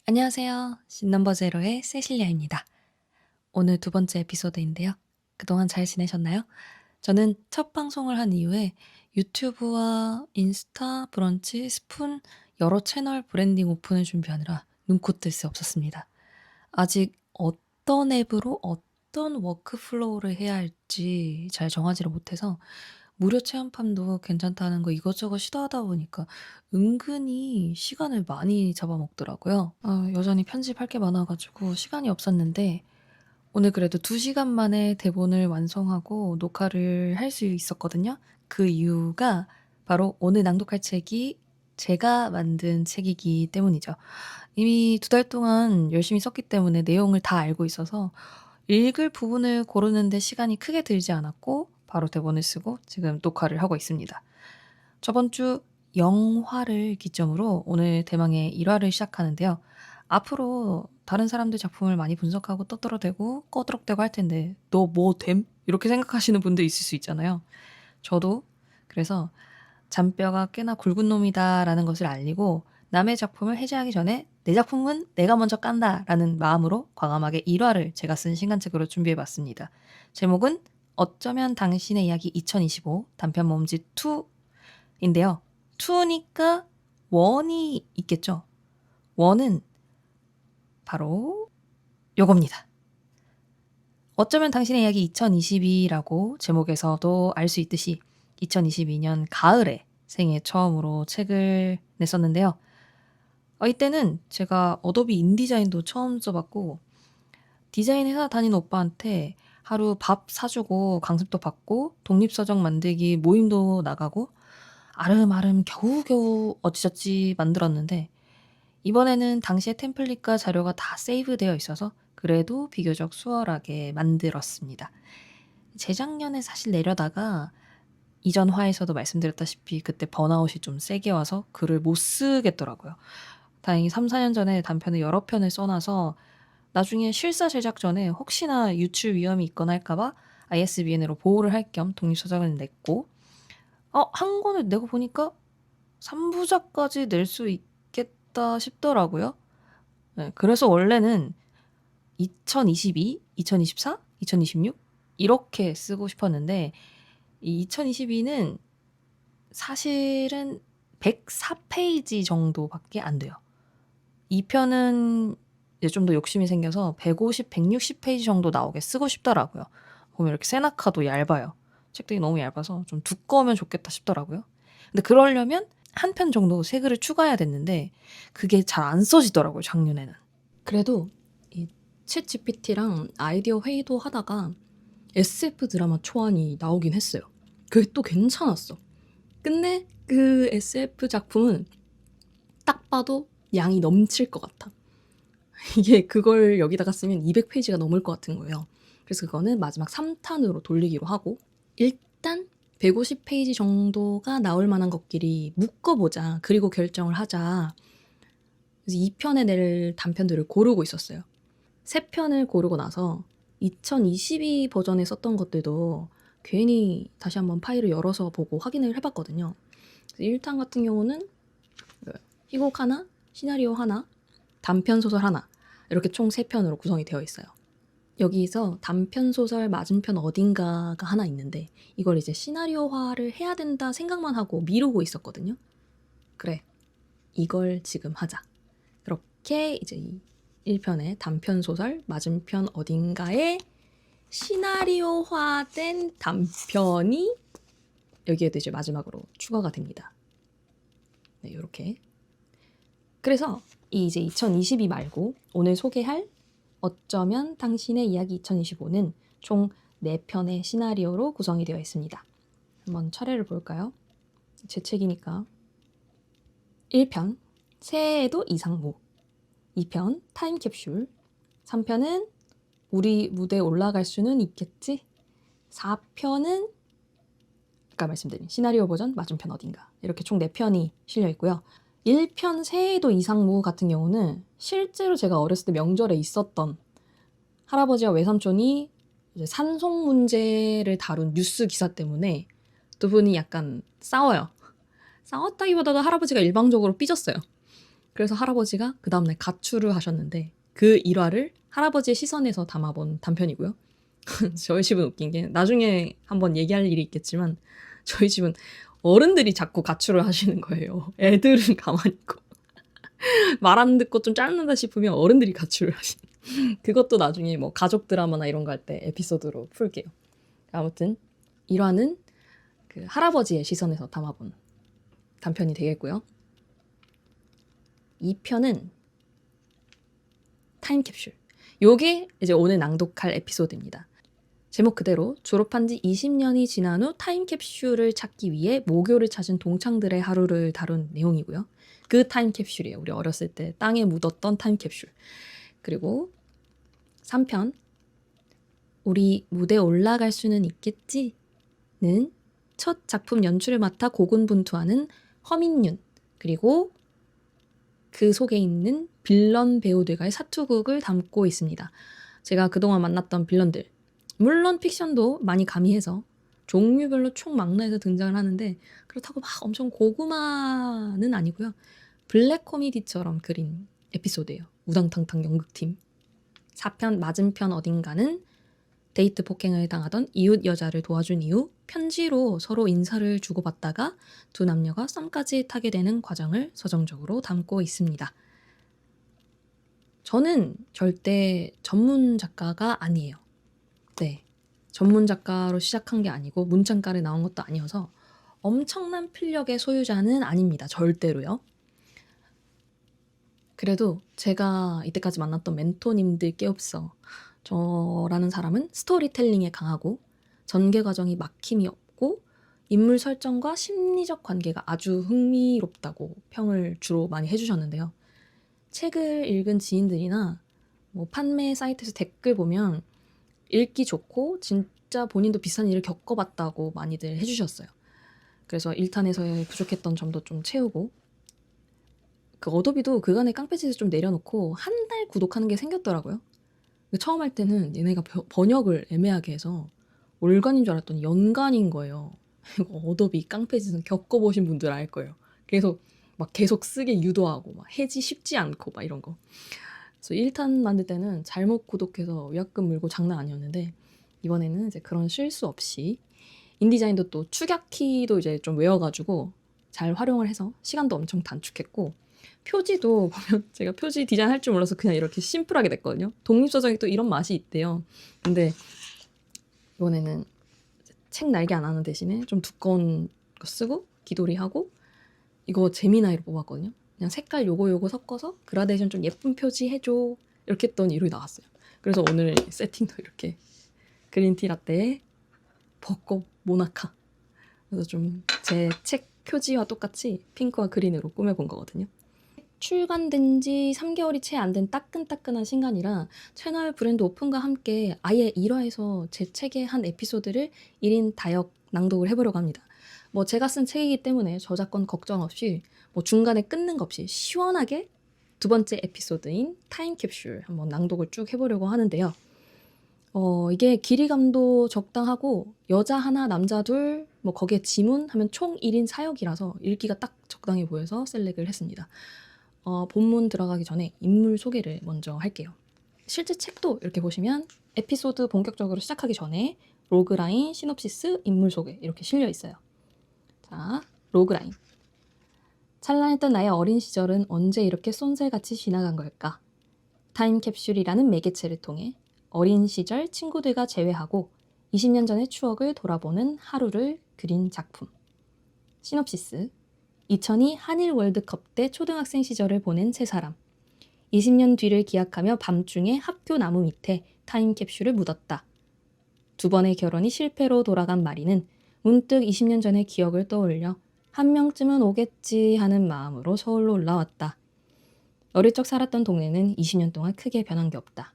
안녕하세요. 신넘버 제로의 세실리아입니다. 오늘 두 번째 에피소드인데요. 그동안 잘 지내셨나요? 저는 첫 방송을 한 이후에 유튜브와 인스타, 브런치, 스푼 여러 채널 브랜딩 오픈을 준비하느라 눈코 뜰 새 없었습니다. 아직 어떤 앱으로 어떤 워크플로우를 해야 할지 잘 정하지를 못해서 무료 체험판도 괜찮다는 거 이것저것 시도하다 보니까 은근히 시간을 많이 잡아먹더라고요. 여전히 편집할 게 많아 가지고 시간이 없었는데 오늘 그래도 2 시간 만에 대본을 완성하고 녹화를 할 수 있었거든요. 그 이유가 바로 오늘 낭독할 책이 제가 만든 책이기 때문이죠. 이미 2달 동안 열심히 썼기 때문에 내용을 다 알고 있어서 읽을 부분을 고르는 데 시간이 크게 들지 않았고 바로 대본을 쓰고 지금 녹화를 하고 있습니다. 저번 주 영화를 기점으로 오늘 대망의 1화를 시작하는데요. 앞으로 다른 사람들 작품을 많이 분석하고 떠들어대고 꺼드럭대고 할 텐데 "너 뭐 됨?" 이렇게 생각하시는 분도 있을 수 있잖아요. 저도 그래서 '잔뼈가 꽤나 굵은 놈이다.'라는 것을 알리고 남의 작품을 해제하기 전에 '내 작품은 내가 먼저 깐다.'라는 마음으로 과감하게 1화를 제가 쓴 신간책으로 준비해 봤습니다. 제목은 어쩌면 당신의 이야기 2025 단편 모음집 2 인데요. 2니까 1이 있겠죠. 1은 바로 요겁니다. 어쩌면 당신의 이야기 2022라고 제목에서도 알 수 있듯이 2022년 가을에 생애 처음으로 책을 냈었는데요. 이때는 제가 어도비 인디자인도 처음 써 봤고 디자인 회사 다니는 오빠한테 하루 밥 사주고 강습도 받고 독립서적 만들기 모임도 나가고 아름아름 겨우겨우 어찌저찌 만들었는데 이번에는 당시의 템플릿과 자료가 다 세이브되어 있어서 그래도 비교적 수월하게 만들었습니다. 재작년에 사실 내려다가 이전 화에서도 말씀드렸다시피 그때 번아웃이 좀 세게 와서 글을 못 쓰겠더라고요. 다행히 3-4년 전에 단편을 여러 편을 써 놔서 나중에 실사 제작 전에 혹시나 유출 위험이 있거나 할까 봐 ISBN으로 보호를 할 겸 독립서적을 냈고 한 권을 내고 보니까 3부작까지 낼 수 있겠다 싶더라고요. 네, 그래서 원래는 2022, 2024, 2026 이렇게 쓰고 싶었는데 이 2022는 사실은 104페이지 정도밖에 안 돼요. 2편은 이제 좀 더 욕심이 생겨서 150, 160페이지 정도 나오게 쓰고 싶더라고요. 보면 이렇게 세나카도 얇아요. 책들이 너무 얇아서 좀 두꺼우면 좋겠다 싶더라고요. 근데 그러려면 한 편 정도 새 글을 추가해야 됐는데 그게 잘 안 써지더라고요, 작년에는. 그래도 이 챗GPT랑 아이디어 회의도 하다가 SF 드라마 초안이 나오긴 했어요. 그게 또 괜찮았어. 근데 그 SF 작품은 딱 봐도 양이 넘칠 것 같아. 이게 그걸 여기다가 쓰면 200페이지가 넘을 것 같은 거예요. 그래서 그거는 마지막 3탄으로 돌리기로 하고 일단 150페이지 정도가 나올 만한 것끼리 묶어보자. 그리고 결정을 하자. 그래서 2편에 낼 단편들을 고르고 있었어요. 3편을 고르고 나서 2022 버전에 썼던 것들도 괜히 다시 한번 파일을 열어서 보고 확인을 해봤거든요. 1탄 같은 경우는 희곡 하나, 시나리오 하나, 단편 소설 하나 이렇게 총 3편으로 구성이 되어 있어요. 여기서 단편 소설 맞은편 어딘가가 하나 있는데 이걸 이제 시나리오화를 해야 된다 생각만 하고 미루고 있었거든요. 그래, 이걸 지금 하자. 그렇게 이제 이 1편의 단편 소설 맞은편 어딘가에 시나리오화된 단편이 여기에도 이제 마지막으로 추가가 됩니다. 네, 이렇게. 그래서 이 이제 2022 말고 오늘 소개할 어쩌면 당신의 이야기 2025는 총 4편의 시나리오로 구성이 되어 있습니다. 한번 차례를 볼까요? 제 책이니까. 1편 새해에도 이상무, 2편 타임캡슐, 3편은 우리 무대에 올라갈 수는 있겠지, 4편은 아까 말씀드린 시나리오 버전 맞은편 어딘가 이렇게 총 4편이 실려 있고요. 1편 새해에도 이상무 같은 경우는 실제로 제가 어렸을 때 명절에 있었던 할아버지와 외삼촌이 이제 산속 문제를 다룬 뉴스 기사 때문에 두 분이 약간 싸워요. 싸웠다기보다도 할아버지가 일방적으로 삐졌어요. 그래서 할아버지가 그 다음날 가출을 하셨는데 그 일화를 할아버지의 시선에서 담아본 단편이고요. 저희 집은 웃긴 게 나중에 한번 얘기할 일이 있겠지만 저희 집은 어른들이 자꾸 가출을 하시는 거예요. 애들은 가만히 있고 말 안 듣고 좀 짜증난다 싶으면 어른들이 가출을 하시는. 그것도 나중에 뭐 가족 드라마나 이런 거 할 때 에피소드로 풀게요. 아무튼 일화는 그 할아버지의 시선에서 담아본 단편이 되겠고요. 2편은 타임캡슐. 요게 이제 오늘 낭독할 에피소드입니다. 제목 그대로 졸업한 지 20년이 지난 후 타임캡슐을 찾기 위해 모교를 찾은 동창들의 하루를 다룬 내용이고요. 그 타임캡슐이에요. 우리 어렸을 때 땅에 묻었던 타임캡슐. 그리고 3편 우리 무대에 올라갈 수는 있겠지는 첫 작품 연출을 맡아 고군분투하는 허민윤, 그리고 그 속에 있는 빌런 배우들과의 사투극을 담고 있습니다. 제가 그동안 만났던 빌런들, 물론 픽션도 많이 가미해서 종류별로 총망라해서 등장을 하는데 그렇다고 막 엄청 고구마는 아니고요. 블랙 코미디처럼 그린 에피소드예요. 우당탕탕 연극팀. 4편 맞은편 어딘가는 데이트 폭행을 당하던 이웃 여자를 도와준 이후 편지로 서로 인사를 주고받다가 두 남녀가 썸까지 타게 되는 과정을 서정적으로 담고 있습니다. 저는 절대 전문 작가가 아니에요. 네, 전문 작가로 시작한 게 아니고 문창가를 나온 것도 아니어서 엄청난 필력의 소유자는 아닙니다. 절대로요. 그래도 제가 이때까지 만났던 멘토님들 께없어 저라는 사람은 스토리텔링에 강하고 전개 과정이 막힘이 없고 인물 설정과 심리적 관계가 아주 흥미롭다고 평을 주로 많이 해주셨는데요. 책을 읽은 지인들이나 뭐 판매 사이트에서 댓글 보면 읽기 좋고 진짜 본인도 비슷한 일을 겪어봤다고 많이들 해주셨어요. 그래서 1탄에서의 부족했던 점도 좀 채우고, 그 어도비도 그간의 깡패짓을 좀 내려놓고 한 달 구독하는 게 생겼더라고요. 처음 할 때는 얘네가 번역을 애매하게 해서 월간인 줄 알았더니 연간인 거예요. 이거 어도비 깡패짓은 겪어보신 분들 알 거예요. 계속 막 계속 쓰게 유도하고 막 해지 쉽지 않고 막 이런 거. 그래서 1탄 만들 때는 잘못 구독해서 위약금 물고 장난 아니었는데 이번에는 이제 그런 실수 없이 인디자인도 또 축약키도 이제 좀 외워가지고 잘 활용을 해서 시간도 엄청 단축했고, 표지도 보면 제가 표지 디자인 할 줄 몰라서 그냥 이렇게 심플하게 냈거든요. 독립서적이 또 이런 맛이 있대요. 근데 이번에는 책 날개 안 하는 대신에 좀 두꺼운 거 쓰고 기도리하고 이거 재미나이로 뽑았거든요. 그냥 색깔 요거 섞어서 그라데이션 좀 예쁜 표지 해줘 이렇게 했더니 이렇게 나왔어요. 그래서 오늘 세팅도 이렇게 그린티 라떼에 벚꽃 모나카, 그래서 좀 제 책 표지와 똑같이 핑크와 그린으로 꾸며본 거거든요. 출간된 지 3개월이 채 안 된 따끈따끈한 신간이라 채널 브랜드 오픈과 함께 아예 1화에서 제 책의 한 에피소드를 1인 다역 낭독을 해보려고 합니다. 뭐 제가 쓴 책이기 때문에 저작권 걱정 없이 뭐 중간에 끊는 거 없이 시원하게 두 번째 에피소드인 타임캡슐 한번 낭독을 쭉 해보려고 하는데요. 이게 길이감도 적당하고 여자 하나 남자 둘 뭐 거기에 지문 하면 총 1인 사역이라서 읽기가 딱 적당해 보여서 셀렉을 했습니다. 본문 들어가기 전에 인물 소개를 먼저 할게요. 실제 책도 이렇게 보시면 에피소드 본격적으로 시작하기 전에 로그라인, 시놉시스, 인물 소개 이렇게 실려 있어요. 자, 로그라인. 찬란했던 나의 어린 시절은 언제 이렇게 쏜살같이 지나간 걸까? 타임캡슐이라는 매개체를 통해 어린 시절 친구들과 재회하고 20년 전의 추억을 돌아보는 하루를 그린 작품. 시놉시스. 2002 한일 월드컵 때 초등학생 시절을 보낸 세 사람. 20년 뒤를 기약하며 밤중에 학교 나무 밑에 타임캡슐을 묻었다. 두 번의 결혼이 실패로 돌아간 마리는 문득 20년 전의 기억을 떠올려 한 명쯤은 오겠지 하는 마음으로 서울로 올라왔다. 어릴 적 살았던 동네는 20년 동안 크게 변한 게 없다.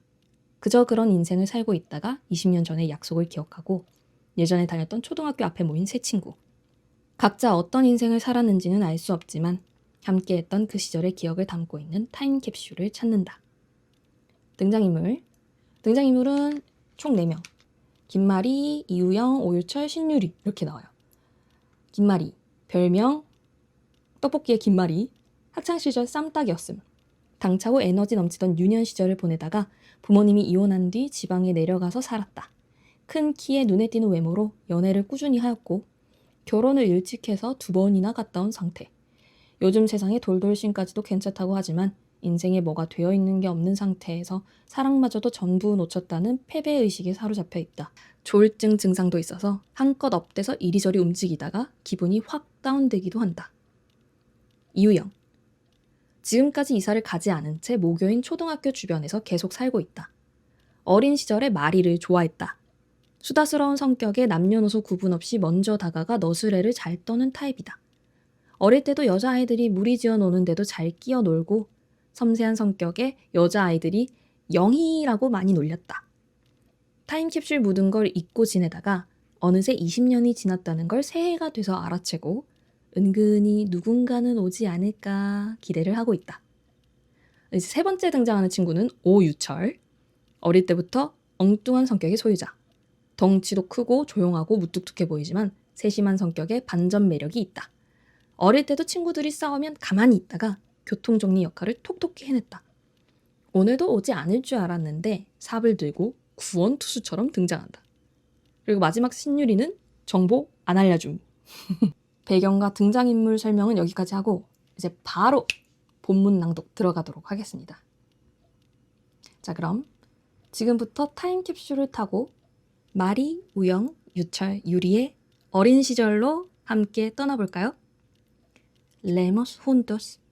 그저 그런 인생을 살고 있다가 20년 전의 약속을 기억하고 예전에 다녔던 초등학교 앞에 모인 세 친구. 각자 어떤 인생을 살았는지는 알 수 없지만 함께했던 그 시절의 기억을 담고 있는 타임캡슐을 찾는다. 등장인물은 총 4명. 김마리, 이우영, 오유철, 신유리 이렇게 나와요. 김마리, 별명 떡볶이의 김마리. 학창시절 쌈딱이었음. 당차고 에너지 넘치던 유년 시절을 보내다가 부모님이 이혼한 뒤 지방에 내려가서 살았다. 큰 키에 눈에 띄는 외모로 연애를 꾸준히 하였고 결혼을 일찍 해서 2번이나 갔다 온 상태. 요즘 세상에 돌돌심까지도 괜찮다고 하지만 인생에 뭐가 되어 있는 게 없는 상태에서 사랑마저도 전부 놓쳤다는 패배의식에 사로잡혀 있다. 조울증 증상도 있어서 한껏 업돼서 이리저리 움직이다가 기분이 확 다운되기도 한다. 이유영. 지금까지 이사를 가지 않은 채 모교인 초등학교 주변에서 계속 살고 있다. 어린 시절에 마리를 좋아했다. 수다스러운 성격에 남녀노소 구분 없이 먼저 다가가 너스레를 잘 떠는 타입이다. 어릴 때도 여자아이들이 무리지어 노는데도 잘 끼어 놀고 섬세한 성격에 여자아이들이 영희라고 많이 놀렸다. 타임캡슐 묻은 걸 잊고 지내다가 어느새 20년이 지났다는 걸 새해가 돼서 알아채고 은근히 누군가는 오지 않을까 기대를 하고 있다. 이제 3번째 등장하는 친구는 오유철. 어릴 때부터 엉뚱한 성격의 소유자. 덩치도 크고 조용하고 무뚝뚝해 보이지만 세심한 성격에 반전 매력이 있다. 어릴 때도 친구들이 싸우면 가만히 있다가 교통정리 역할을 톡톡히 해냈다. 오늘도 오지 않을 줄 알았는데 삽을 들고 구원투수처럼 등장한다. 그리고 마지막 신유리는 정보 안 알려줌. 배경과 등장인물 설명은 여기까지 하고 이제 바로 본문 낭독 들어가도록 하겠습니다. 자, 그럼 지금부터 타임캡슐을 타고 마리, 우영, 유철, 유리의 어린 시절로 함께 떠나볼까요? Leemos juntos.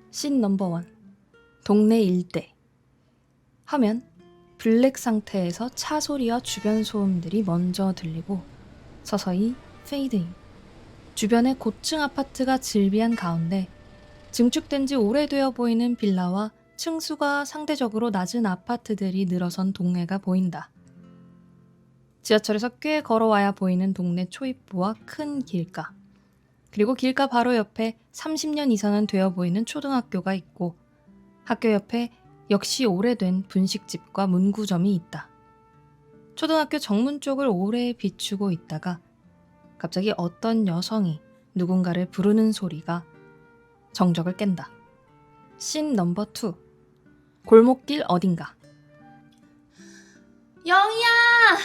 씬 넘버 1. 동네 일대. 화면 블랙 상태에서 차 소리와 주변 소음들이 먼저 들리고 서서히 페이드인. 주변에 고층 아파트가 즐비한 가운데 증축된 지 오래되어 보이는 빌라와 층수가 상대적으로 낮은 아파트들이 늘어선 동네가 보인다. 지하철에서 꽤 걸어와야 보이는 동네 초입부와 큰 길가. 그리고 길가 바로 옆에 30년 이상은 되어 보이는 초등학교가 있고 학교 옆에 역시 오래된 분식집과 문구점이 있다. 초등학교 정문 쪽을 오래 비추고 있다가 갑자기 어떤 여성이 누군가를 부르는 소리가 정적을 깬다. 씬 넘버 2. 골목길 어딘가. 영희야!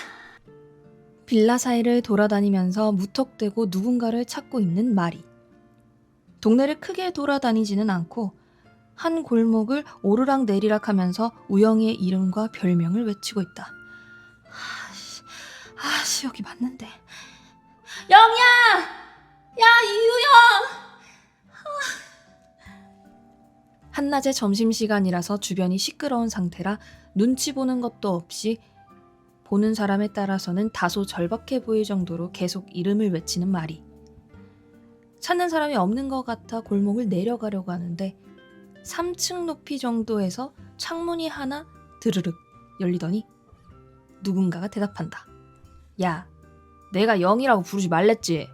빌라 사이를 돌아다니면서 무턱대고 누군가를 찾고 있는 마리. 동네를 크게 돌아다니지는 않고 한 골목을 오르락 내리락 하면서 우영이의 이름과 별명을 외치고 있다. 아씨 여기 맞는데. 영희야! 야 이우영! 한낮의 점심시간이라서 주변이 시끄러운 상태라 눈치 보는 것도 없이 보는 사람에 따라서는 다소 절박해 보일 정도로 계속 이름을 외치는 말이. 찾는 사람이 없는 것 같아 골목을 내려가려고 하는데 3층 높이 정도에서 창문이 하나 드르륵 열리더니 누군가가 대답한다. 야, 내가 영이라고 부르지 말랬지.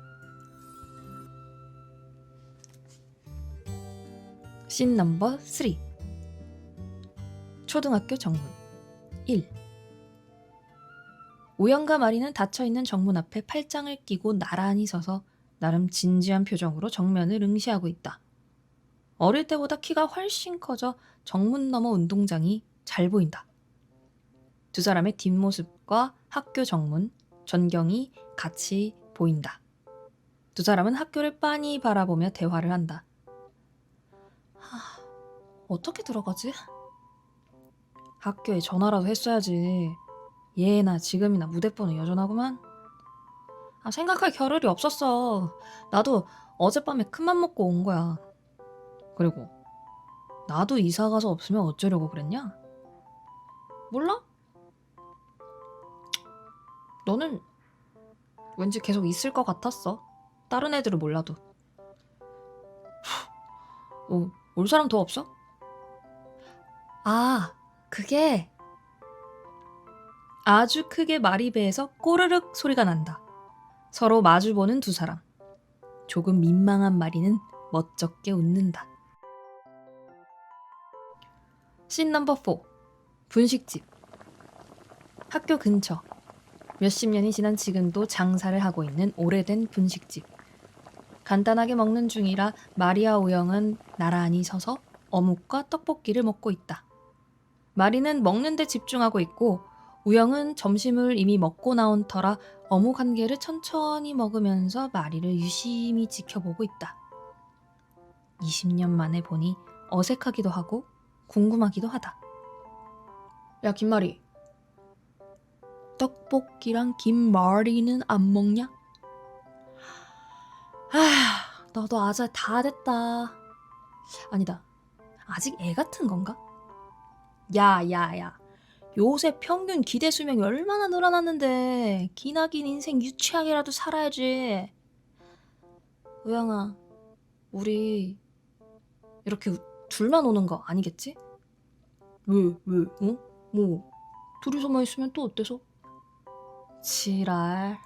씬 넘버 3. 초등학교 정문 1. 우영과 마리는 닫혀있는 정문 앞에 팔짱을 끼고 나란히 서서 나름 진지한 표정으로 정면을 응시하고 있다. 어릴 때보다 키가 훨씬 커져 정문 너머 운동장이 잘 보인다. 두 사람의 뒷모습과 학교 정문, 전경이 같이 보인다. 두 사람은 학교를 빤히 바라보며 대화를 한다. 어떻게 들어가지? 학교에 전화라도 했어야지. 예나 지금이나 무대번호 여전하구만. 생각할 겨를이 없었어. 나도 어젯밤에 큰맘 먹고 온 거야. 그리고 나도 이사 가서 없으면 어쩌려고 그랬냐? 몰라? 너는 왠지 계속 있을 것 같았어. 다른 애들은 몰라도. 올 사람 더 없어? 그게 아주 크게 말이 배에서 꼬르륵 소리가 난다. 서로 마주보는 두 사람. 조금 민망한 마리는 멋쩍게 웃는다. 씬 넘버 4. 분식집. 학교 근처. 몇십 년이 지난 지금도 장사를 하고 있는 오래된 분식집. 간단하게 먹는 중이라 마리와 우영은 나란히 서서 어묵과 떡볶이를 먹고 있다. 마리는 먹는 데 집중하고 있고 우영은 점심을 이미 먹고 나온 터라 어묵 한 개를 천천히 먹으면서 마리를 유심히 지켜보고 있다. 20년 만에 보니 어색하기도 하고 궁금하기도 하다. 야, 김마리. 떡볶이랑 김마리는 안 먹냐? 너도 아자 다 됐다. 아니다. 아직 애 같은 건가? 야. 요새 평균 기대 수명이 얼마나 늘어났는데 기나긴 인생 유치하게라도 살아야지. 우영아, 우리 이렇게 둘만 오는 거 아니겠지? 왜? 어? 뭐 둘이서만 있으면 또 어때서? 지랄.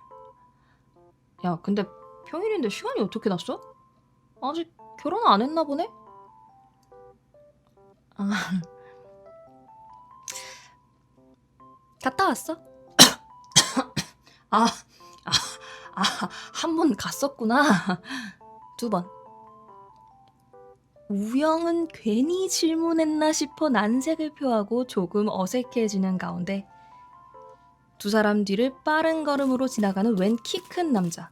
야, 근데 평일인데 시간이 어떻게 났어? 아직 결혼 안 했나 보네? 아, 갔다 왔어? 아, 한 번 갔었구나. 2번. 우영은 괜히 질문했나 싶어 난색을 표하고 조금 어색해지는 가운데 두 사람 뒤를 빠른 걸음으로 지나가는 웬 키 큰 남자.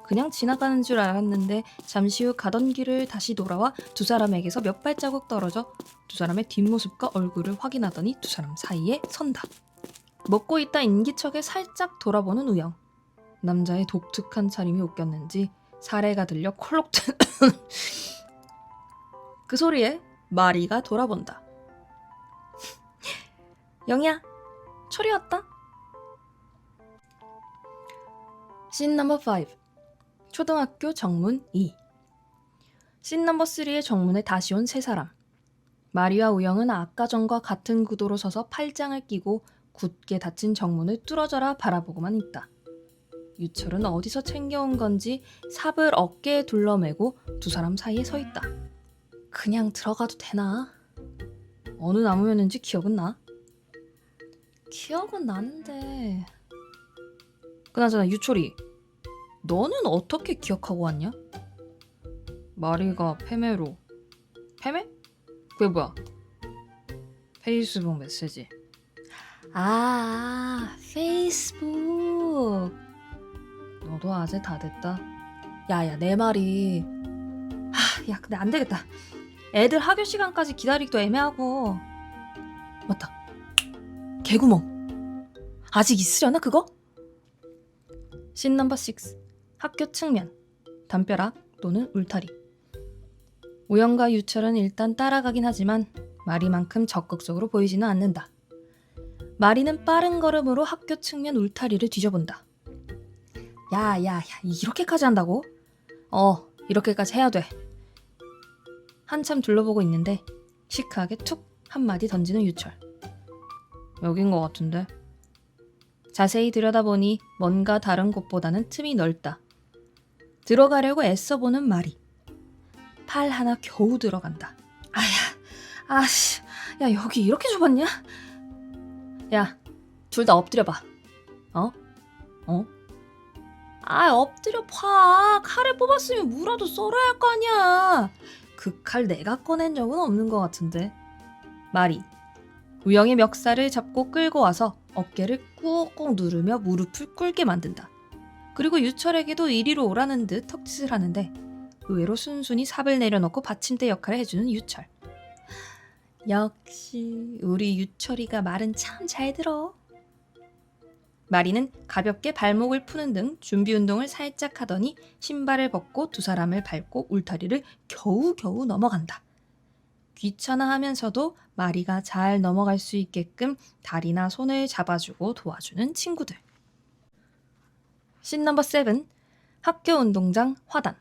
그냥 지나가는 줄 알았는데 잠시 후 가던 길을 다시 돌아와 두 사람에게서 몇 발자국 떨어져 두 사람의 뒷모습과 얼굴을 확인하더니 두 사람 사이에 선다. 먹고 있다 인기척에 살짝 돌아보는 우영. 남자의 독특한 차림이 웃겼는지 사례가 들려 콜록 그 소리에 마리가 돌아본다. 영희야, 철이 왔다. 씬 넘버 5. 초등학교 정문 2. 씬 넘버 3의 정문에 다시 온 세 사람. 마리와 우영은 아까 전과 같은 구도로 서서 팔짱을 끼고 굳게 닫힌 정문을 뚫어져라 바라보고만 있다. 유철은 어디서 챙겨온 건지 삽을 어깨에 둘러매고 두 사람 사이에 서 있다. 그냥 들어가도 되나? 어느 나무였는지 기억은 나? 기억은 나는데... 그나저나 유철이, 너는 어떻게 기억하고 왔냐? 마리가 페메로. 페메? 그게 뭐야? 페이스북 메시지. 페이스북. 너도 아재 다 됐다. 야, 내 말이. 야, 근데 안 되겠다. 애들 학교 시간까지 기다리기도 애매하고. 맞다. 개구멍. 아직 있으려나 그거? 씬 넘버 6. 학교 측면. 담벼락 또는 울타리. 우영과 유철은 일단 따라가긴 하지만 마리만큼 적극적으로 보이지는 않는다. 마리는 빠른 걸음으로 학교 측면 울타리를 뒤져본다. 야, 이렇게까지 한다고? 이렇게까지 해야 돼. 한참 둘러보고 있는데 시크하게 툭 한마디 던지는 유철. 여긴 것 같은데. 자세히 들여다보니 뭔가 다른 곳보다는 틈이 넓다. 들어가려고 애써보는 마리. 팔 하나 겨우 들어간다. 야, 여기 이렇게 좁았냐? 야, 둘 다 엎드려봐. 엎드려 봐. 칼을 뽑았으면 무라도 썰어야 할 거 아니야. 그 칼 내가 꺼낸 적은 없는 것 같은데. 마리. 우영의 멱살을 잡고 끌고 와서 어깨를 꾹꾹 누르며 무릎을 꿇게 만든다. 그리고 유철에게도 이리로 오라는 듯 턱짓을 하는데 의외로 순순히 삽을 내려놓고 받침대 역할을 해주는 유철. 역시 우리 유철이가 말은 참 잘 들어. 마리는 가볍게 발목을 푸는 등 준비 운동을 살짝 하더니 신발을 벗고 두 사람을 밟고 울타리를 겨우겨우 넘어간다. 귀찮아하면서도 마리가 잘 넘어갈 수 있게끔 다리나 손을 잡아주고 도와주는 친구들. 씬 넘버 7. 학교 운동장 화단.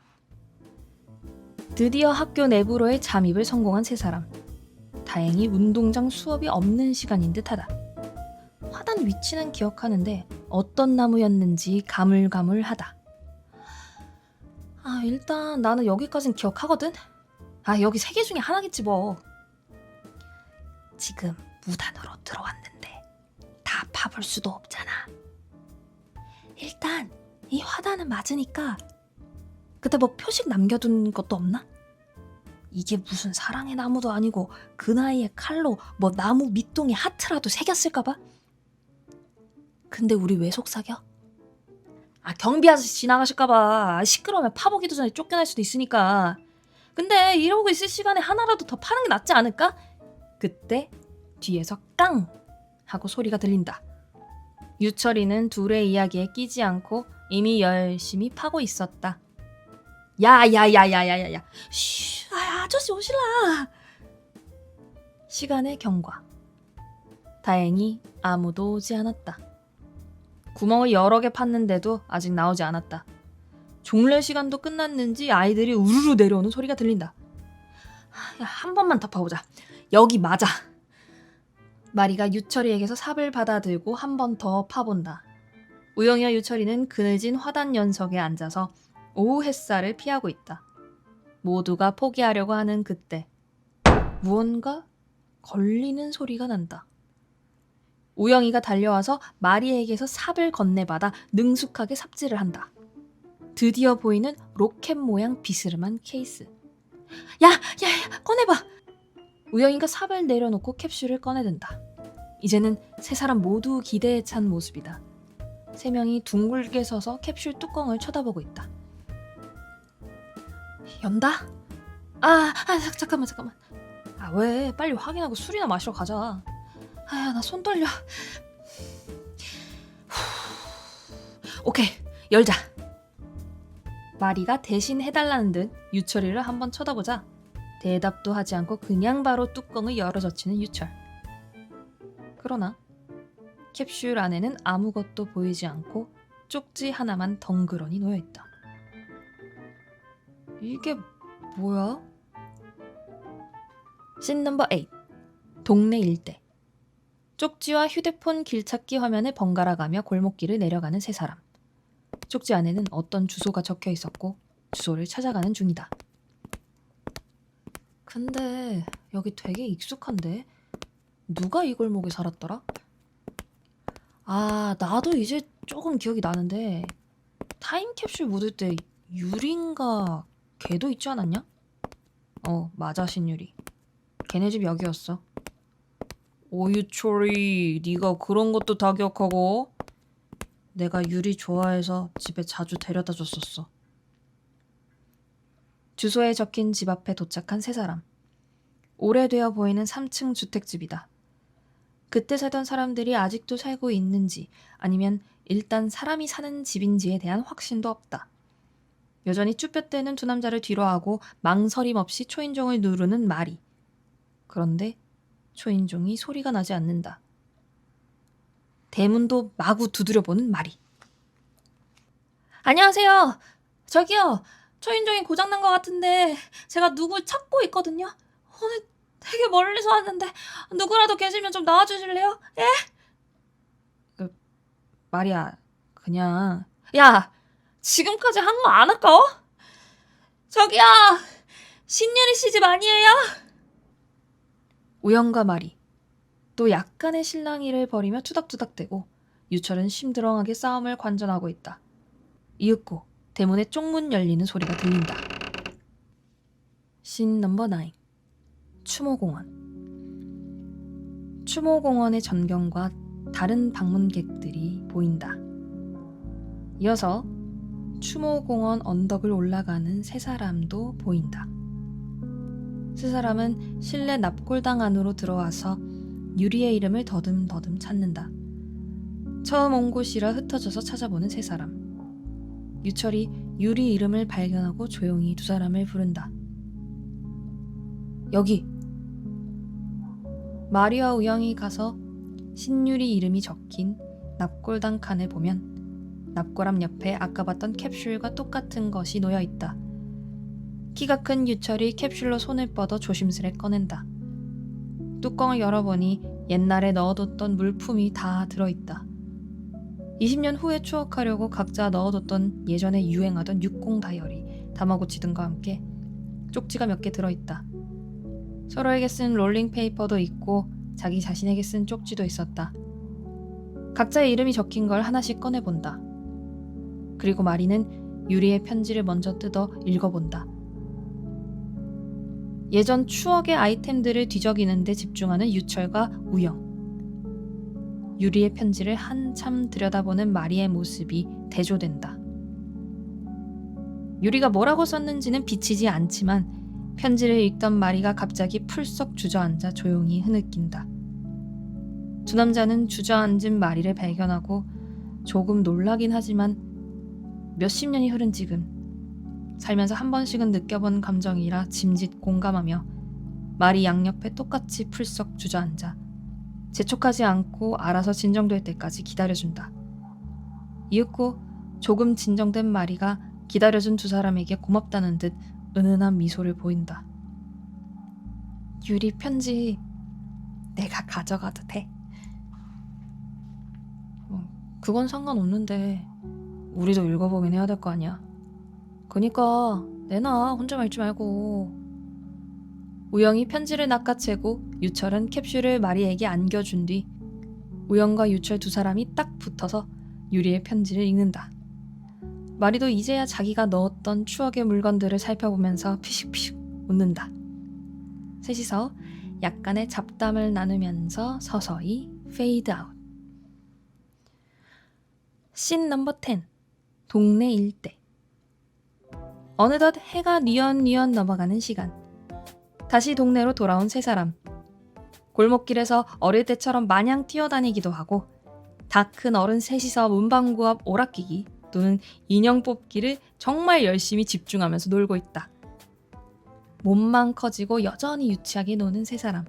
드디어 학교 내부로의 잠입을 성공한 세 사람. 다행히 운동장 수업이 없는 시간인 듯하다. 화단 위치는 기억하는데 어떤 나무였는지 가물가물하다. 일단 나는 여기까진 기억하거든. 여기 3개 중에 하나겠지 뭐. 지금 무단으로 들어왔는데 다 파볼 수도 없잖아. 일단 이 화단은 맞으니까 그때 뭐 표식 남겨둔 것도 없나? 이게 무슨 사랑의 나무도 아니고 그 나이에 칼로 뭐 나무 밑동에 하트라도 새겼을까봐? 근데 우리 왜 속삭여? 경비 아저씨 지나가실까봐. 시끄러우면 파보기도 전에 쫓겨날 수도 있으니까. 근데 이러고 있을 시간에 하나라도 더 파는 게 낫지 않을까? 그때 뒤에서 깡! 하고 소리가 들린다. 유철이는 둘의 이야기에 끼지 않고 이미 열심히 파고 있었다. 야야야야야야야. 쉬, 아저씨 오실라. 시간의 경과. 다행히 아무도 오지 않았다. 구멍을 여러 개 팠는데도 아직 나오지 않았다. 종례 시간도 끝났는지 아이들이 우르르 내려오는 소리가 들린다. 한 번만 더 파보자. 여기 맞아. 마리가 유철이에게서 삽을 받아들고 한 번 더 파본다. 우영이와 유철이는 그늘진 화단 연석에 앉아서 오후 햇살을 피하고 있다. 모두가 포기하려고 하는 그때 무언가 걸리는 소리가 난다. 우영이가 달려와서 마리에게서 삽을 건네받아 능숙하게 삽질을 한다. 드디어 보이는 로켓 모양 비스름한 케이스. 야, 꺼내봐. 우영이가 삽을 내려놓고 캡슐을 꺼내든다. 이제는 세 사람 모두 기대에 찬 모습이다. 3명이 둥글게 서서 캡슐 뚜껑을 쳐다보고 있다. 연다? 잠깐만. 왜? 빨리 확인하고 술이나 마시러 가자. 나 손 떨려. 오케이, 열자. 마리가 대신 해달라는 듯 유철이를 한번 쳐다보자 대답도 하지 않고 그냥 바로 뚜껑을 열어젖히는 유철. 그러나 캡슐 안에는 아무것도 보이지 않고 쪽지 하나만 덩그러니 놓여있다. 이게 뭐야? 씬 넘버 8. 동네 일대. 쪽지와 휴대폰 길찾기 화면을 번갈아가며 골목길을 내려가는 세 사람. 쪽지 안에는 어떤 주소가 적혀 있었고 주소를 찾아가는 중이다. 근데 여기 되게 익숙한데? 누가 이 골목에 살았더라? 나도 이제 조금 기억이 나는데 타임캡슐 묻을 때 유리인가 걔도 있지 않았냐? 맞아, 신유리. 걔네 집 여기였어. 오유철이 네가 그런 것도 다 기억하고? 내가 유리 좋아해서 집에 자주 데려다 줬었어. 주소에 적힌 집 앞에 도착한 세 사람. 오래되어 보이는 3층 주택집이다. 그때 살던 사람들이 아직도 살고 있는지 아니면 일단 사람이 사는 집인지에 대한 확신도 없다. 여전히 쭈뼛대는 두 남자를 뒤로하고 망설임 없이 초인종을 누르는 마리. 그런데 초인종이 소리가 나지 않는다. 대문도 마구 두드려보는 마리. 안녕하세요. 저기요. 초인종이 고장난 것 같은데 제가 누굴 찾고 있거든요. 오늘 되게 멀리서 왔는데 누구라도 계시면 좀 나와주실래요? 예? 마리야, 그냥... 야! 지금까지 한 거 안 아까워? 저기요! 신유리 씨 집 아니에요? 우영과 마리. 또 약간의 실랑이를 벌이며 투닥투닥대고 유철은 심드렁하게 싸움을 관전하고 있다. 이윽고 대문의 쪽문 열리는 소리가 들린다. 씬 넘버 9. 추모공원. 추모공원의 전경과 다른 방문객들이 보인다. 이어서 추모공원 언덕을 올라가는 세 사람도 보인다. 세 사람은 실내 납골당 안으로 들어와서 유리의 이름을 더듬더듬 찾는다. 처음 온 곳이라 흩어져서 찾아보는 세 사람. 유철이 유리 이름을 발견하고 조용히 두 사람을 부른다. 여기! 마리와 우영이 가서 신유리 이름이 적힌 납골당 칸을 보면 납골함 옆에 아까 봤던 캡슐과 똑같은 것이 놓여있다. 키가 큰 유철이 캡슐로 손을 뻗어 조심스레 꺼낸다. 뚜껑을 열어보니 옛날에 넣어뒀던 물품이 다 들어있다. 20년 후에 추억하려고 각자 넣어뒀던 예전에 유행하던 60 다이어리, 다마고치 등과 함께 쪽지가 몇 개 들어있다. 서로에게 쓴 롤링페이퍼도 있고 자기 자신에게 쓴 쪽지도 있었다. 각자의 이름이 적힌 걸 하나씩 꺼내본다. 그리고 마리는 유리의 편지를 먼저 뜯어 읽어본다. 예전 추억의 아이템들을 뒤적이는 데 집중하는 유철과 우영. 유리의 편지를 한참 들여다보는 마리의 모습이 대조된다. 유리가 뭐라고 썼는지는 비치지 않지만 편지를 읽던 마리가 갑자기 풀썩 주저앉아 조용히 흐느낀다. 두 남자는 주저앉은 마리를 발견하고 조금 놀라긴 하지만 몇십 년이 흐른 지금 살면서 한 번씩은 느껴본 감정이라 짐짓 공감하며 마리 양옆에 똑같이 풀썩 주저앉아 재촉하지 않고 알아서 진정될 때까지 기다려준다. 이윽고 조금 진정된 마리가 기다려준 두 사람에게 고맙다는 듯 은은한 미소를 보인다. 유리 편지 내가 가져가도 돼? 그건 상관없는데 우리도 읽어보긴 해야 될 거 아니야. 그니까 내놔, 혼자만 읽지 말고. 우영이 편지를 낚아채고 유철은 캡슐을 마리에게 안겨준 뒤 우영과 유철 두 사람이 딱 붙어서 유리의 편지를 읽는다. 마리도 이제야 자기가 넣었던 추억의 물건들을 살펴보면서 피식피식 웃는다. 셋이서 약간의 잡담을 나누면서 서서히 페이드 아웃. 씬 넘버 10. 동네 일대. 어느덧 해가 뉘엿뉘엿 넘어가는 시간. 다시 동네로 돌아온 세 사람. 골목길에서 어릴 때처럼 마냥 뛰어다니기도 하고 다 큰 어른 셋이서 문방구 앞 오락기기 또는 인형 뽑기를 정말 열심히 집중하면서 놀고 있다. 몸만 커지고 여전히 유치하게 노는 세 사람.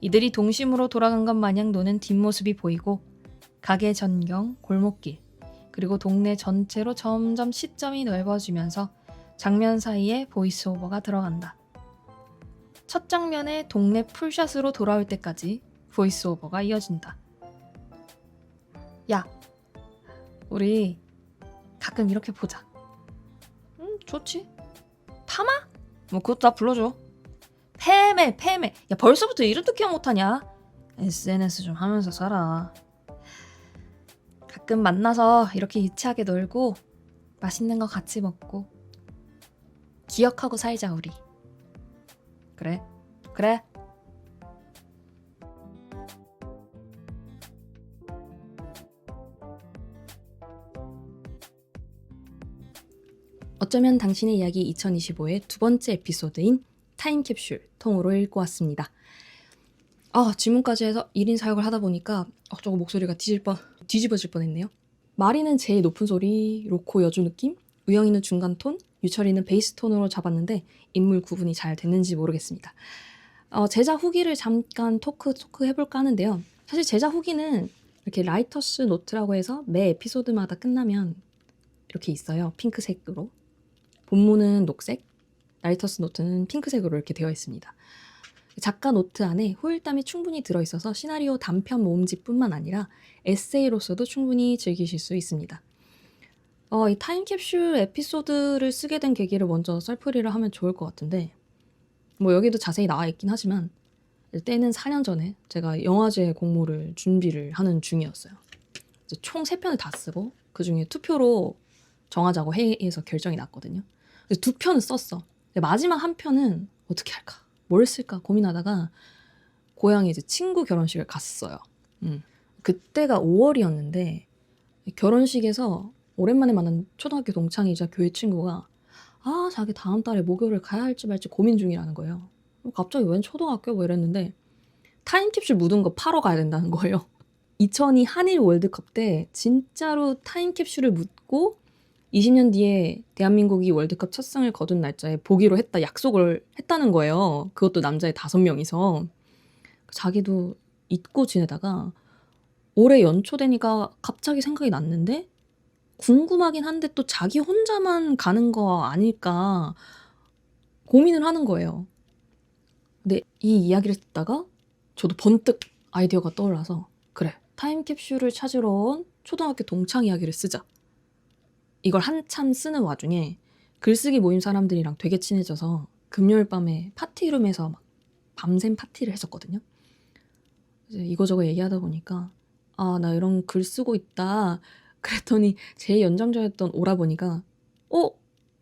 이들이 동심으로 돌아간 것 마냥 노는 뒷모습이 보이고 가게 전경, 골목길, 그리고 동네 전체로 점점 시점이 넓어지면서 장면 사이에 보이스오버가 들어간다. 첫 장면에 동네 풀샷으로 돌아올 때까지 보이스오버가 이어진다. 야, 우리 가끔 이렇게 보자. 좋지. 파마? 뭐 그것도 다 불러줘. 패매. 야, 벌써부터 이름도 기억 못하냐? SNS 좀 하면서 살아. 가끔 만나서 이렇게 유치하게 놀고 맛있는 거 같이 먹고 기억하고 살자 우리. 그래. 어쩌면 당신의 이야기 2025의 두 번째 에피소드인 타임캡슐 통으로 읽고 왔습니다. 질문까지 해서 1인 사역을 하다 보니까 저거 목소리가 뒤집어질 뻔했네요. 마리는 제일 높은 소리, 로코 여주 느낌, 우영이는 중간 톤, 유철이는 베이스 톤으로 잡았는데 인물 구분이 잘 됐는지 모르겠습니다. 제자 후기를 잠깐 토크 해볼까 하는데요. 사실 제자 후기는 이렇게 라이터스 노트라고 해서 매 에피소드마다 끝나면 이렇게 있어요. 핑크색으로. 본문은 녹색, 라이터스 노트는 핑크색으로 이렇게 되어 있습니다. 작가 노트 안에 후일담이 충분히 들어있어서 시나리오 단편 모음집뿐만 아니라 에세이로서도 충분히 즐기실 수 있습니다. 이 타임캡슐 에피소드를 쓰게 된 계기를 먼저 썰풀이를 하면 좋을 것 같은데 여기도 자세히 나와 있긴 하지만 때는 4년 전에 제가 영화제 공모를 준비를 하는 중이었어요. 총 3편을 다 쓰고 그중에 투표로 정하자고 회의에서 결정이 났거든요. 그래서 2편은 썼어. 근데 마지막 한 편은 어떻게 할까? 뭘 쓸까 고민하다가 고향에 이제 친구 결혼식을 갔어요. 그때가 5월이었는데 결혼식에서 오랜만에 만난 초등학교 동창이자 교회 친구가 자기 다음 달에 목요일을 가야 할지 말지 고민 중이라는 거예요. 갑자기 웬 초등학교 이랬는데 타임캡슐 묻은 거 파러 가야 된다는 거예요. 2002 한일 월드컵 때 진짜로 타임캡슐을 묻고 20년 뒤에 대한민국이 월드컵 첫 승을 거둔 날짜에 보기로 했다 약속을 했다는 거예요. 그것도 남자애 5명이서. 자기도 잊고 지내다가 올해 연초되니까 갑자기 생각이 났는데 궁금하긴 한데 또 자기 혼자만 가는 거 아닐까 고민을 하는 거예요. 근데 이 이야기를 듣다가 저도 번뜩 아이디어가 떠올라서 그래, 타임캡슐을 찾으러 온 초등학교 동창 이야기를 쓰자. 이걸 한참 쓰는 와중에 글쓰기 모임 사람들이랑 되게 친해져서 금요일 밤에 파티룸에서 막 밤샘 파티를 했었거든요. 이제 이거저거 얘기하다 보니까 아, 나 이런 글 쓰고 있다. 그랬더니 제 연장자였던 오라버니가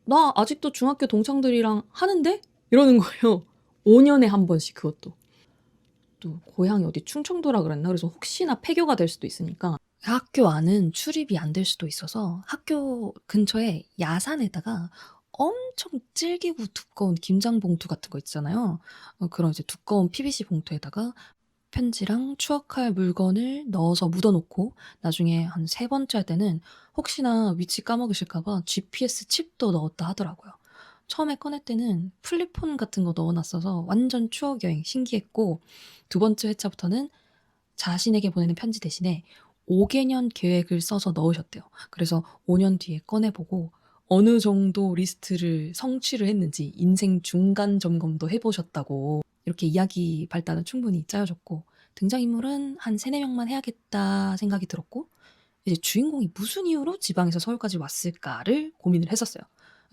나 아직도 중학교 동창들이랑 하는데? 이러는 거예요. 5년에 한 번씩 그것도. 또 고향이 어디 충청도라 그랬나? 그래서 혹시나 폐교가 될 수도 있으니까 학교 안은 출입이 안 될 수도 있어서 학교 근처에 야산에다가 엄청 질기고 두꺼운 김장 봉투 같은 거 있잖아요. 그런 이제 두꺼운 PVC 봉투에다가 편지랑 추억할 물건을 넣어서 묻어놓고 나중에 한 3번째 할 때는 혹시나 위치 까먹으실까봐 GPS 칩도 넣었다 하더라고요. 처음에 꺼낼 때는 플립폰 같은 거 넣어놨어서 완전 추억여행 신기했고 2번째 회차부터는 자신에게 보내는 편지 대신에 5개년 계획을 써서 넣으셨대요. 그래서 5년 뒤에 꺼내보고 어느 정도 리스트를 성취를 했는지 인생 중간 점검도 해보셨다고 이렇게 이야기 발단은 충분히 짜여졌고 등장인물은 한 3, 4명만 해야겠다 생각이 들었고 이제 주인공이 무슨 이유로 지방에서 서울까지 왔을까를 고민을 했었어요.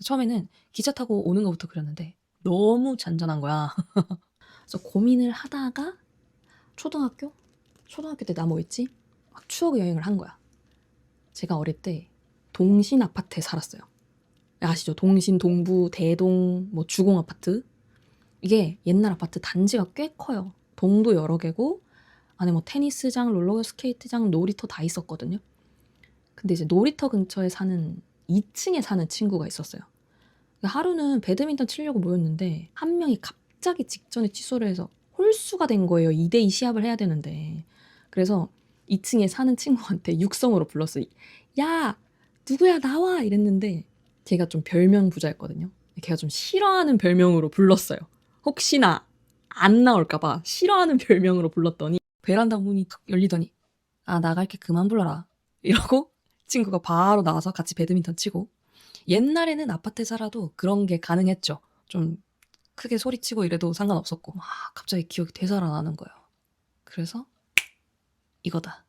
처음에는 기차 타고 오는 것부터 그렸는데 너무 잔잔한 거야. 그래서 고민을 하다가 초등학교 때 나 뭐 했지? 막 추억 여행을 한 거야. 제가 어릴 때 동신 아파트에 살았어요. 아시죠? 동신, 동부, 대동, 뭐 주공 아파트. 이게 옛날 아파트 단지가 꽤 커요. 동도 여러 개고 안에 뭐 테니스장, 롤러스케이트장, 놀이터 다 있었거든요. 근데 이제 놀이터 근처에 사는 2층에 사는 친구가 있었어요. 하루는 배드민턴 치려고 모였는데 한 명이 갑자기 직전에 취소를 해서 홀수가 된 거예요. 2대2 시합을 해야 되는데. 그래서 2층에 사는 친구한테 육성으로 불렀어요. 야, 누구야 나와 이랬는데 걔가 좀 별명 부자였거든요. 걔가 좀 싫어하는 별명으로 불렀어요. 혹시나 안 나올까봐 싫어하는 별명으로 불렀더니 베란다 문이 툭 열리더니 아, 나갈게 그만 불러라 이러고 친구가 바로 나와서 같이 배드민턴 치고 옛날에는 아파트에 살아도 그런 게 가능했죠. 좀 크게 소리치고 이래도 상관없었고 막 갑자기 기억이 되살아나는 거예요. 그래서 이거다.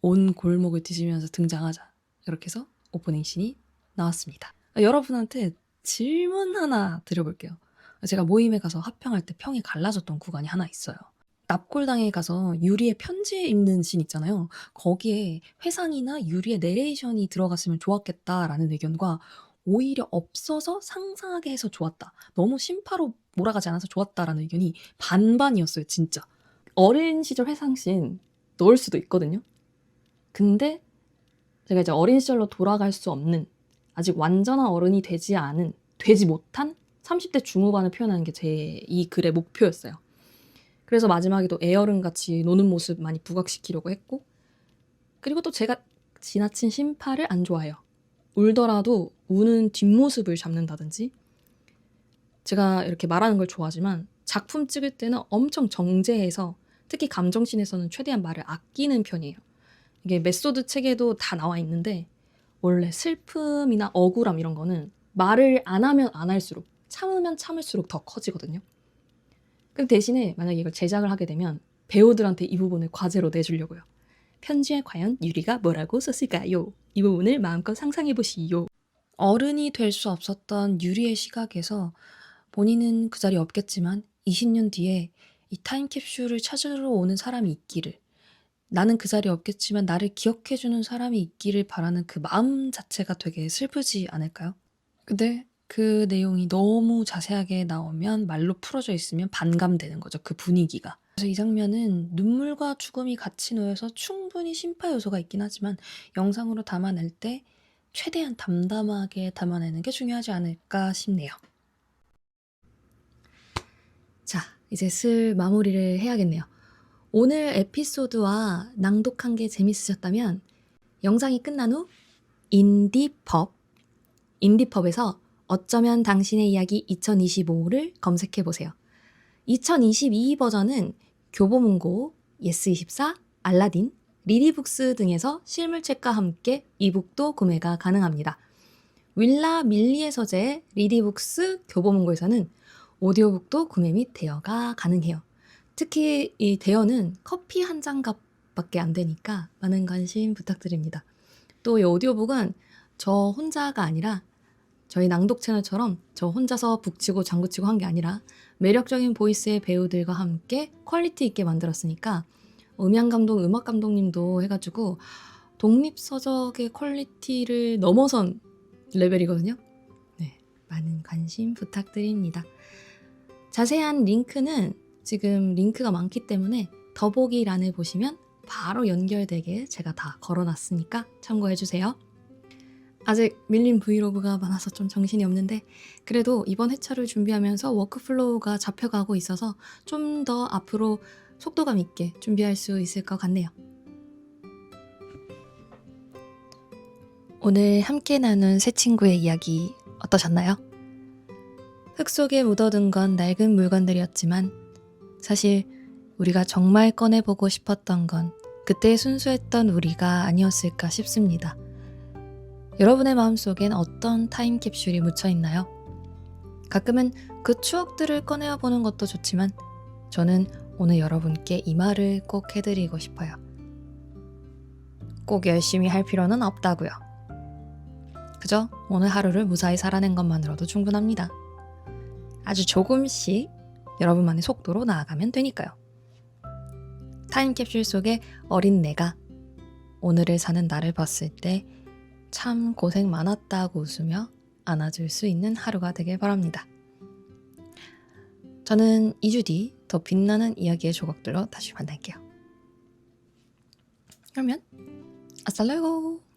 온 골목을 뒤지면서 등장하자. 이렇게 해서 오프닝 씬이 나왔습니다. 여러분한테 질문 하나 드려볼게요. 제가 모임에 가서 합평할 때 평이 갈라졌던 구간이 하나 있어요. 납골당에 가서 유리의 편지 읽는 씬 있잖아요. 거기에 회상이나 유리의 내레이션이 들어갔으면 좋았겠다라는 의견과 오히려 없어서 상상하게 해서 좋았다. 너무 심파로 몰아가지 않아서 좋았다라는 의견이 반반이었어요, 진짜. 어린 시절 회상씬 넣을 수도 있거든요. 근데 제가 이제 어린 시절로 돌아갈 수 없는 아직 완전한 어른이 되지 못한 30대 중후반을 표현하는 게 제 이 글의 목표였어요. 그래서 마지막에도 애어른같이 노는 모습 많이 부각시키려고 했고 그리고 또 제가 지나친 심파를 안 좋아해요. 울더라도 우는 뒷모습을 잡는다든지 제가 이렇게 말하는 걸 좋아하지만 작품 찍을 때는 엄청 정제해서 특히 감정씬에서는 최대한 말을 아끼는 편이에요. 이게 메소드 책에도 다 나와 있는데 원래 슬픔이나 억울함 이런 거는 말을 안 하면 안 할수록 참으면 참을수록 더 커지거든요. 근데 대신에 만약에 이걸 제작을 하게 되면 배우들한테 이 부분을 과제로 내주려고요. 편지에 과연 유리가 뭐라고 썼을까요? 이 부분을 마음껏 상상해보시오. 어른이 될 수 없었던 유리의 시각에서 본인은 그 자리에 없겠지만 20년 뒤에 이 타임캡슐을 찾으러 오는 사람이 있기를 나는 그 자리에 없겠지만 나를 기억해주는 사람이 있기를 바라는 그 마음 자체가 되게 슬프지 않을까요? 근데 그 내용이 너무 자세하게 나오면 말로 풀어져 있으면 반감되는 거죠. 그 분위기가. 그래서 이 장면은 눈물과 죽음이 같이 놓여서 충분히 심파 요소가 있긴 하지만 영상으로 담아낼 때 최대한 담담하게 담아내는 게 중요하지 않을까 싶네요. 자, 이제 슬 마무리를 해야겠네요. 오늘 에피소드와 낭독한 게 재밌으셨다면 영상이 끝난 후 인디펍에서 어쩌면 당신의 이야기 2025를 검색해보세요. 2022 버전은 교보문고, 예스24, 알라딘, 리디북스 등에서 실물책과 함께 이북도 구매가 가능합니다. 윌라 밀리의 서재 리디북스 교보문고에서는 오디오북도 구매 및 대여가 가능해요. 특히 이 대여는 커피 한 잔 값밖에 안 되니까 많은 관심 부탁드립니다. 또 이 오디오북은 저 혼자가 아니라 저희 낭독 채널처럼 저 혼자서 북치고 장구치고 한 게 아니라 매력적인 보이스의 배우들과 함께 퀄리티 있게 만들었으니까 음향 감독, 음악 감독님도 해가지고 독립서적의 퀄리티를 넘어선 레벨이거든요. 네, 많은 관심 부탁드립니다. 자세한 링크는 지금 링크가 많기 때문에 더보기란에 보시면 바로 연결되게 제가 다 걸어놨으니까 참고해주세요. 아직 밀린 브이로그가 많아서 좀 정신이 없는데 그래도 이번 회차를 준비하면서 워크플로우가 잡혀가고 있어서 좀 더 앞으로 속도감 있게 준비할 수 있을 것 같네요. 오늘 함께 나눈 새 친구의 이야기 어떠셨나요? 흙 속에 묻어둔 건 낡은 물건들이었지만 사실 우리가 정말 꺼내보고 싶었던 건 그때 순수했던 우리가 아니었을까 싶습니다. 여러분의 마음속엔 어떤 타임캡슐이 묻혀있나요? 가끔은 그 추억들을 꺼내어 보는 것도 좋지만 저는 오늘 여러분께 이 말을 꼭 해드리고 싶어요. 꼭 열심히 할 필요는 없다고요. 그저 오늘 하루를 무사히 살아낸 것만으로도 충분합니다. 아주 조금씩 여러분만의 속도로 나아가면 되니까요. 타임캡슐 속의 어린 내가 오늘을 사는 나를 봤을 때 참 고생 많았다고 웃으며 안아줄 수 있는 하루가 되길 바랍니다. 저는 2주 뒤 더 빛나는 이야기의 조각들로 다시 만날게요. 그러면 아스탈루고!